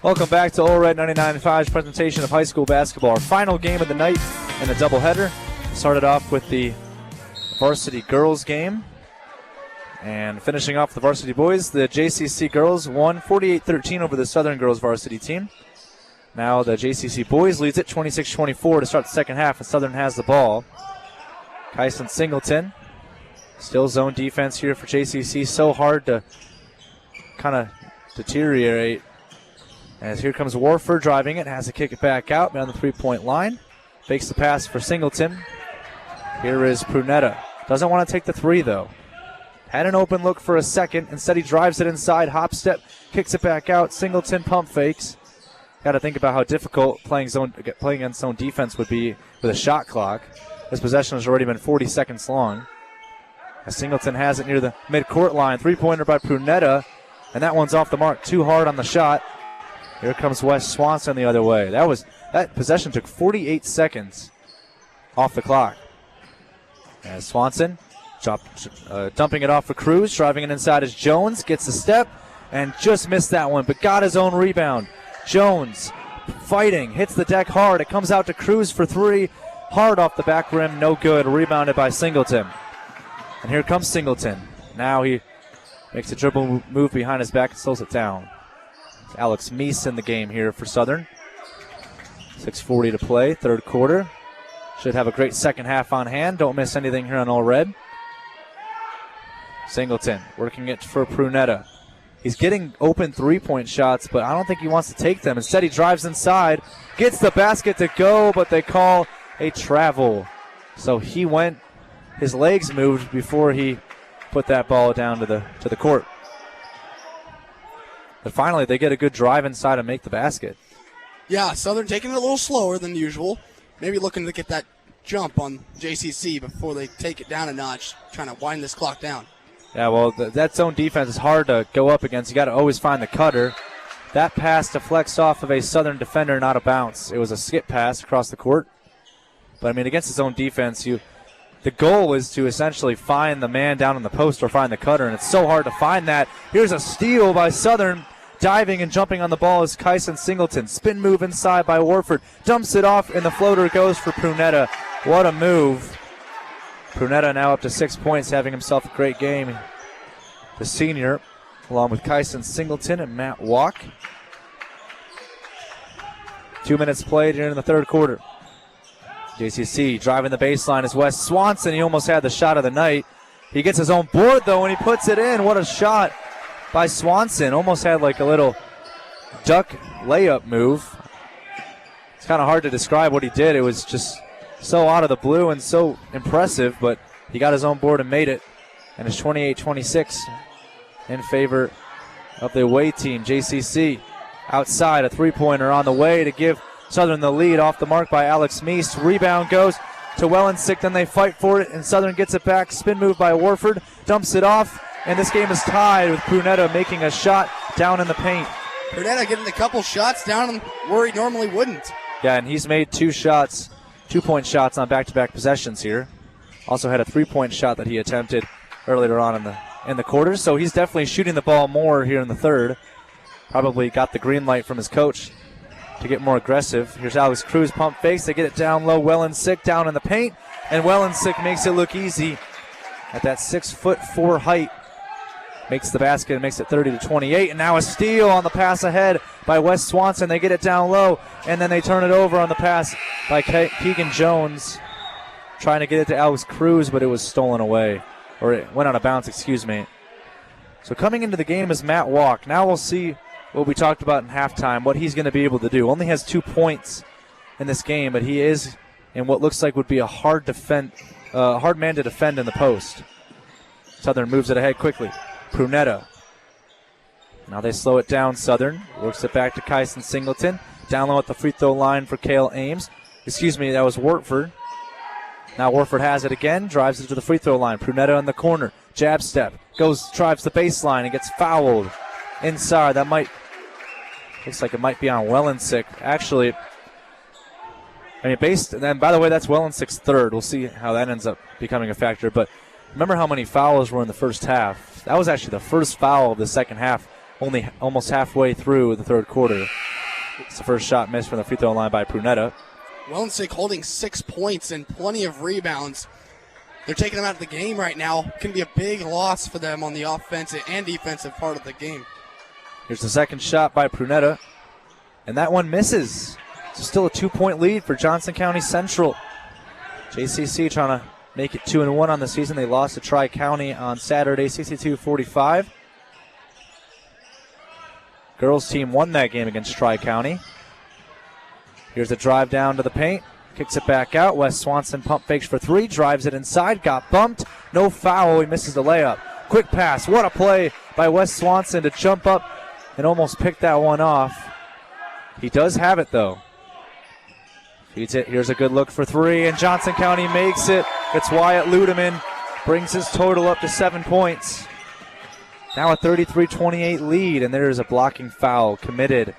Welcome back to All Red 99.5's presentation of high school basketball. Our final game of the night in the doubleheader. Started off with the varsity girls game. And finishing off the varsity boys, the JCC girls won 48-13 over the Southern girls varsity team. Now the JCC boys leads it 26-24 to start the second half, and Southern has the ball. Kyson Singleton, still zone defense here for JCC. So hard to kind of deteriorate. As here comes Warford driving it, has to kick it back out beyond the three-point line. Fakes the pass for Singleton. Here is Prunetta. Doesn't want to take the three, though. Had an open look for a second. Instead, he drives it inside, hop step, kicks it back out. Singleton pump fakes. Got to think about how difficult playing against zone defense would be with a shot clock. This possession has already been 40 seconds long. As Singleton has it near the midcourt line. Three-pointer by Prunetta, and that one's off the mark. Too hard on the shot. Here comes Wes Swanson the other way. That possession took 48 seconds off the clock. As Swanson dumping it off for Cruz, driving it inside as Jones gets the step and just missed that one, but got his own rebound. Jones fighting, hits the deck hard. It comes out to Cruz for three. Hard off the back rim, no good. Rebounded by Singleton. And here comes Singleton. Now he makes a dribble move behind his back and slows it down. It's Alex Meese in the game here for Southern. 6:40 to play, third quarter. Should have a great second half on hand. Don't miss anything here on All Red. Singleton working it for Prunetta. He's getting open three-point shots, but I don't think he wants to take them. Instead, he drives inside, gets the basket to go, but they call a travel. So his legs moved before he put that ball down to the court. But finally, they get a good drive inside and make the basket. Yeah, Southern taking it a little slower than usual. Maybe looking to get that jump on JCC before they take it down a notch, trying to wind this clock down. Yeah, well, that zone defense is hard to go up against. You got to always find the cutter. That pass deflects off of a Southern defender, not a bounce. It was a skip pass across the court. But, I mean, against the zone defense, the goal is to essentially find the man down in the post or find the cutter, and it's so hard to find that. Here's a steal by Southern. Diving and jumping on the ball is Kyson Singleton. Spin move inside by Warford. Dumps it off, and the floater goes for Prunetta. What a move. Prunetta now up to 6 points, having himself a great game. The senior, along with Kyson Singleton and Matt Walk. 2 minutes played here in the third quarter. JCC driving the baseline is Wes Swanson. He almost had the shot of the night. He gets his own board, though, and he puts it in. What a shot by Swanson. Almost had like a little duck layup move. It's kind of hard to describe what he did. It was just so out of the blue and so impressive, but he got his own board and made it. And it's 28-26 in favor of the away team. JCC outside, a three-pointer on the way to give Southern the lead, off the mark by Alex Meese. Rebound goes to Wellensick, then they fight for it, and Southern gets it back. Spin move by Warford, dumps it off, and this game is tied with Prunetta making a shot down in the paint. Prunetta getting a couple shots down where he normally wouldn't. Yeah, and he's made 2-point shots on back-to-back possessions here. Also had a 3-point shot that he attempted earlier on in the quarters, so he's definitely shooting the ball more here in the third. Probably got the green light from his coach to get more aggressive. Here's Alex Cruz, pump fakes. They get it down low. Wellensick down in the paint, and Wellensick makes it look easy at that 6'4" height. Makes the basket and makes it 30-28, and now a steal on the pass ahead by Wes Swanson. They get it down low, and then they turn it over on the pass by Keegan Jones, trying to get it to Alex Cruz, but it was stolen away, or it went on a bounce, excuse me. So coming into the game is Matt Walk. Now we'll see what we talked about in halftime, what he's going to be able to do. Only has 2 points in this game, but he is in what looks like would be a hard man to defend in the post. Southern moves it ahead quickly. Prunetta. Now they slow it down, Southern. Works it back to Kyson Singleton. Down low at the free throw line for Cale Ames. Excuse me, that was Warford. Now Warford has it again. Drives it to the free throw line. Prunetta in the corner. Jab step. Drives the baseline and gets fouled. Inside. Looks like it might be on Wellensick. Actually, and then, by the way, that's Wellensick's third. We'll see how that ends up becoming a factor. But remember how many fouls were in the first half. That was actually the first foul of the second half, only almost halfway through the third quarter. It's the first shot missed from the free throw line by Prunetta. Wellensick holding 6 points and plenty of rebounds. They're taking them out of the game right now. Can be a big loss for them on the offensive and defensive part of the game. Here's the second shot by Prunetta, and that one misses. So still a 2-point lead for Johnson County Central. JCC trying to make it 2-1 on the season. They lost to Tri-County on Saturday, 62-45. Girls team won that game against Tri-County. Here's a drive down to the paint. Kicks it back out. Wes Swanson pump fakes for three. Drives it inside. Got bumped. No foul. He misses the layup. Quick pass. What a play by Wes Swanson to jump up and almost pick that one off. He does have it, though. Feeds it. Here's a good look for three, and Johnson County makes it. It's Wyatt Ludeman. Brings his total up to 7 points. Now a 33-28 lead, and there's a blocking foul committed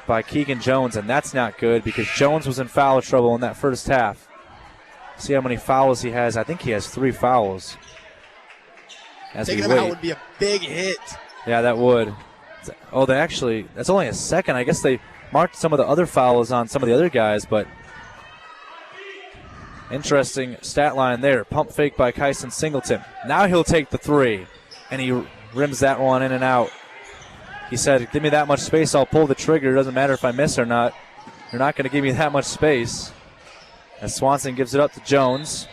by Keegan Jones, and that's not good because Jones was in foul trouble in that first half. See how many fouls he has. I think he has 3 fouls. Taking him out would be a big hit. Yeah, that would. Oh, that's only a second. I guess they marked some of the other fouls on some of the other guys, but interesting stat line there. Pump fake by Kyson Singleton. Now he'll take the three, and he rims that one in and out. He said, give me that much space, I'll pull the trigger. It doesn't matter if I miss or not. You're not going to give me that much space. As Swanson gives it up to Jones.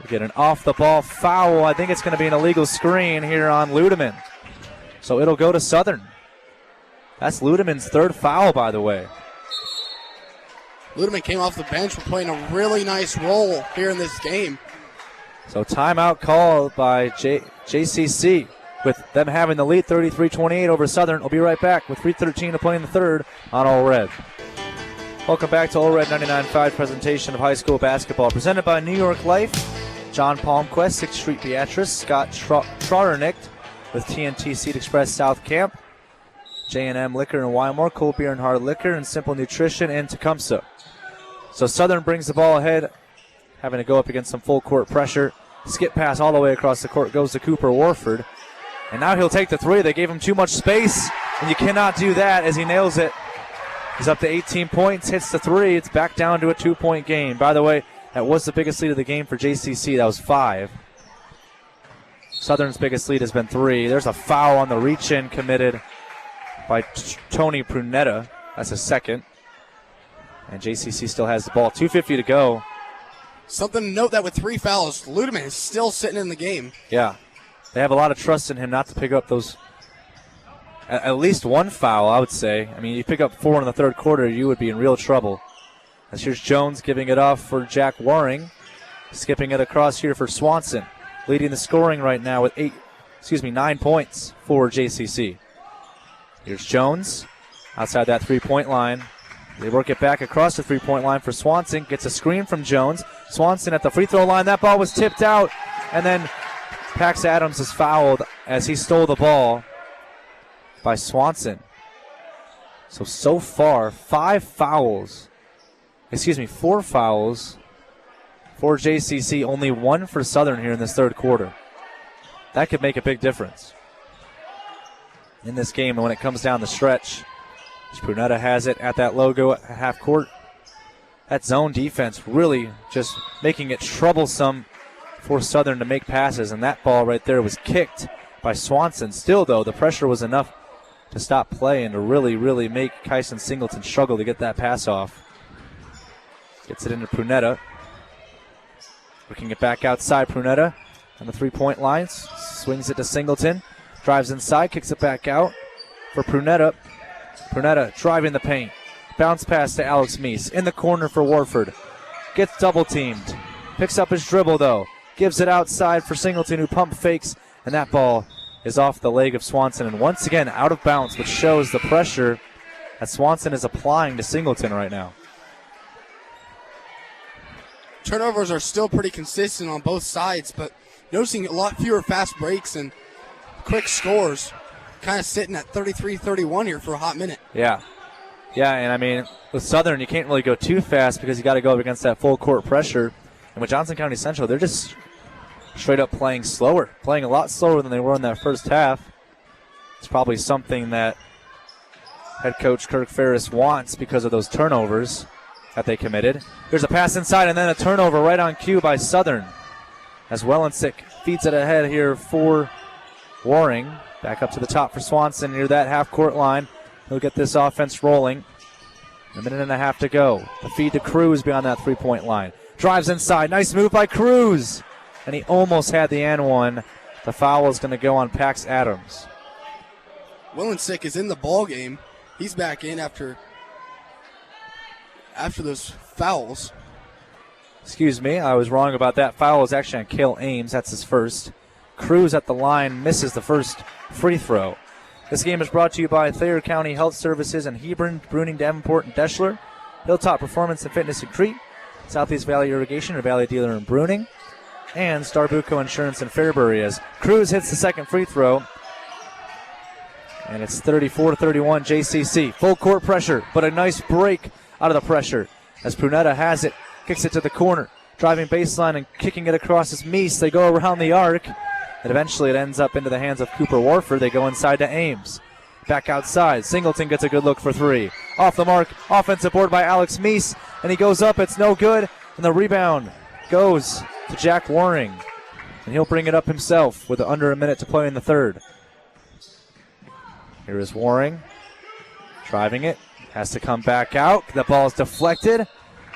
We get an off-the-ball foul. I think it's going to be an illegal screen here on Ludeman. So it'll go to Southern. That's Ludeman's 3rd foul, by the way. Ludeman came off the bench for playing a really nice role here in this game. So timeout called by JCC. With them having the lead 33-28 over Southern. We'll be right back with 3:13 to play in the third on All Red. Welcome back to All Red 99.5 presentation of high school basketball. Presented by New York Life, John Palmquist, 6th Street Beatrice, Scott Trotternicht with TNT Seed Express South Camp, J&M Liquor in Wymore, Cold Beer and Hard Liquor, and Simple Nutrition in Tecumseh. So Southern brings the ball ahead, having to go up against some full court pressure. Skip pass all the way across the court goes to Cooper Warford. And now he'll take the three. They gave him too much space, and you cannot do that as he nails it. He's up to 18 points, hits the three. It's back down to a 2-point game. By the way, that was the biggest lead of the game for JCC. That was 5. Southern's biggest lead has been 3. There's a foul on the reach-in committed by Tony Prunetta. That's a second. And JCC still has the ball. 2:50 to go. Something to note that with 3 fouls, Ludeman is still sitting in the game. Yeah. They have a lot of trust in him not to pick up those, at least one foul, I would say. I mean, you pick up 4 in the third quarter, you would be in real trouble. As here's Jones giving it off for Jack Waring. Skipping it across here for Swanson. Leading the scoring right now with 9 points for JCC. Here's Jones outside that 3-point line. They work it back across the 3-point line for Swanson. Gets a screen from Jones. Swanson at the free throw line. That ball was tipped out, and then Pax Adams is fouled as he stole the ball by Swanson. So far, 4 fouls for JCC, only 1 for Southern here in this third quarter. That could make a big difference in this game when it comes down the stretch. Prunetta has it at that logo at half court. That zone defense really just making it troublesome for Southern to make passes, and that ball right there was kicked by Swanson. Still, though, the pressure was enough to stop play and to really, really make Kyson Singleton struggle to get that pass off. Gets it into Prunetta. Working it back outside, Prunetta on the 3-point line. Swings it to Singleton. Drives inside, kicks it back out for Prunetta. Prunetta driving the paint. Bounce pass to Alex Meese. In the corner for Warford. Gets double-teamed. Picks up his dribble, though. Gives it outside for Singleton, who pump fakes, and that ball is off the leg of Swanson, and once again out of bounds, which shows the pressure that Swanson is applying to Singleton right now. Turnovers are still pretty consistent on both sides, but noticing a lot fewer fast breaks and quick scores. Kind of sitting at 33-31 here for a hot minute. Yeah, and I mean, with Southern, you can't really go too fast because you got to go up against that full court pressure. And with Johnson County Central, they're just straight up playing slower, playing a lot slower than they were in that first half. It's probably something that head coach Kirk Ferris wants because of those turnovers that they committed. There's a pass inside and then a turnover right on cue by Southern. As Wellensick feeds it ahead here for Waring. Back up to the top for Swanson near that half-court line. He'll get this offense rolling. A minute and a half to go. The feed to Cruz beyond that three-point line. Drives inside. Nice move by Cruz. And he almost had the and one. The foul is going to go on Pax Adams. Wellensick is in the ball game. He's back in after those fouls. Excuse me, I was wrong about that. Foul is actually on Cale Ames. That's his first. Cruz at the line misses the first free throw. This game is brought to you by Thayer County Health Services in Hebron, Bruning, Davenport, and Deschler. Hilltop Performance and Fitness in Crete. Southeast Valley Irrigation, a Valley dealer in Bruning. And Starbuco Insurance in Fairbury as Cruz hits the second free throw. And it's 34-31 JCC. Full court pressure, but a nice break out of the pressure as Prunetta has it. Kicks it to the corner, driving baseline and kicking it across his Meese. They go around the arc, and eventually it ends up into the hands of Cooper Warford. They go inside to Ames. Back outside, Singleton gets a good look for three. Off the mark, offensive board by Alex Meese, and he goes up, it's no good, and the rebound goes to Jack Waring, and he'll bring it up himself with under a minute to play in the third. Here is Waring, driving it, has to come back out. The ball is deflected.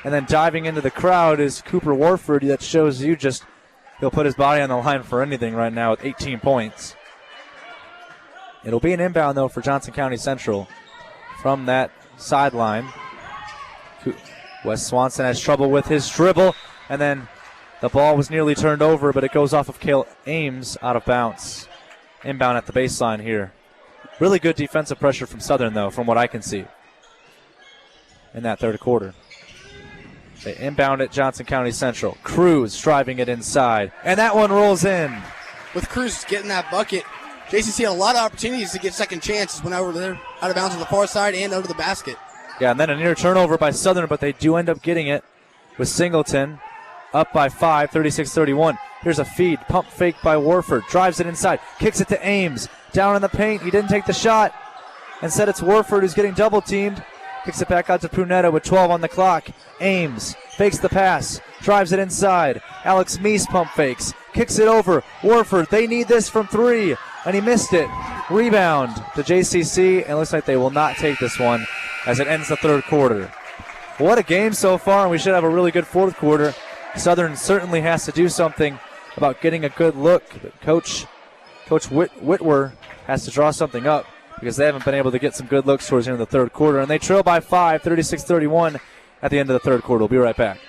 And then diving into the crowd is Cooper Warford. That shows you just he'll put his body on the line for anything right now with 18 points. It'll be an inbound, though, for Johnson County Central from that sideline. Wes Swanson has trouble with his dribble. And then the ball was nearly turned over, but it goes off of Cale Ames out of bounds. Inbound at the baseline here. Really good defensive pressure from Southern, though, from what I can see in that third quarter. They inbound at Johnson County Central. Cruz driving it inside. And that one rolls in. With Cruz getting that bucket, JCC had a lot of opportunities to get second chances. Went over there, out of bounds on the far side and under the basket. Yeah, and then a near turnover by Southern, but they do end up getting it with Singleton up by 5, 36-31. Here's a feed. Pump fake by Warford. Drives it inside. Kicks it to Ames. Down in the paint. He didn't take the shot. Instead, it's Warford who's getting double-teamed. Kicks it back out to Prunetta with 12 on the clock. Ames fakes the pass, drives it inside. Alex Meese pump fakes, kicks it over. Warford, they need this from three, and he missed it. Rebound to JCC, and it looks like they will not take this one as it ends the third quarter. What a game so far, and we should have a really good fourth quarter. Southern certainly has to do something about getting a good look. Coach Whitwer has to draw something up, because they haven't been able to get some good looks towards the end of the third quarter. And they trail by 5, 36-31 at the end of the third quarter. We'll be right back.